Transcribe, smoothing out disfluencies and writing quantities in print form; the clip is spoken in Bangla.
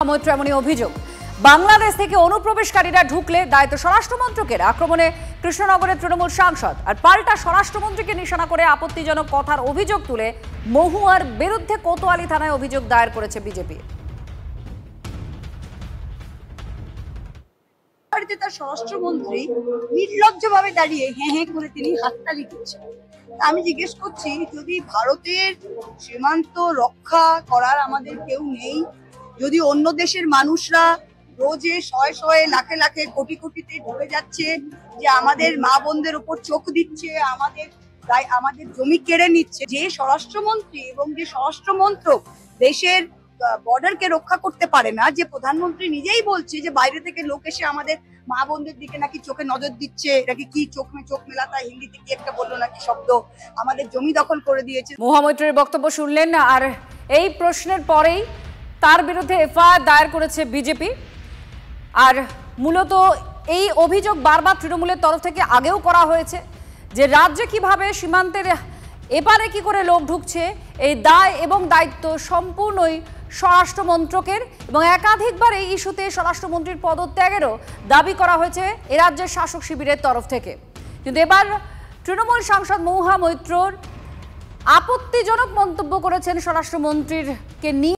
মৈত্র এমনই অভিযোগ বাংলাদেশ থেকে অনুপ্রবেশকারীরা ঢুকলে দায়িত্ব স্বরাষ্ট্রমন্ত্রকের। আক্রমণে কৃষ্ণনগরের তৃণমূল সাংসদ আর পাল্টা স্বরাষ্ট্রমন্ত্রীকে নিশানা করে আপত্তিজনক কথার অভিযোগ তুলে মহুয়ার বিরুদ্ধে কোতোয়ালি থানায় অভিযোগ দায়ের করেছে বিজেপি। তার স্বরাষ্ট্রমন্ত্রী নির্লজ্জভাবে দাঁড়িয়ে হ্যাঁ হ্যাঁ করে তিনি হাততালি দিচ্ছেন। আমি জিজ্ঞেস করছি, যদি ভারতের সীমান্ত রক্ষা করার আমাদের কেউ নেই, যদি অন্য দেশের মানুষরা রোজে শয়ে শয়ে লাখে লাখে কোটি কোটিতে ঢুকে যাচ্ছে, যে আমাদের মা বোনদের উপর চোখ দিচ্ছে, আমাদের জমি কেড়ে নিচ্ছে, যে স্বরাষ্ট্রমন্ত্রী এবং যে স্বরাষ্ট্রমন্ত্রক দেশের বর্ডারকে রক্ষা করতে পারে না, যে প্রধানমন্ত্রী নিজেই বলছে যে বাইরে থেকে লোক এসে আমাদের মা বোনদের দিকে নাকি চোখে নজর দিচ্ছে, নাকি কি চোখ মেলাতা হিন্দিতে কি একটা বললো নাকি শব্দ, আমাদের জমি দখল করে দিয়েছে। মহুয়া মৈত্রের বক্তব্য শুনলেন। আর এই প্রশ্নের পরেই তার বিরুদ্ধে এফআইআর দায়ের করেছে বিজেপি। আর মূলত এই অভিযোগ বারবার তৃণমূলের তরফ থেকে আগেও করা হয়েছে যে রাজ্যে কিভাবে সীমান্তের এপারে কি করে লোক ঢুকছে, এই দায় এবং দায়িত্ব সম্পূর্ণই স্বরাষ্ট্রমন্ত্রকের, এবং একাধিকবার এই ইস্যুতে স্বরাষ্ট্রমন্ত্রীর পদত্যাগেরও দাবি করা হয়েছে এ রাজ্যের শাসক শিবিরের তরফ থেকে। কিন্তু এবার তৃণমূল সাংসদ মহুয়া মৈত্রর আপত্তিজনক মন্তব্য করেছেন স্বরাষ্ট্রমন্ত্রীকে নিয়ে।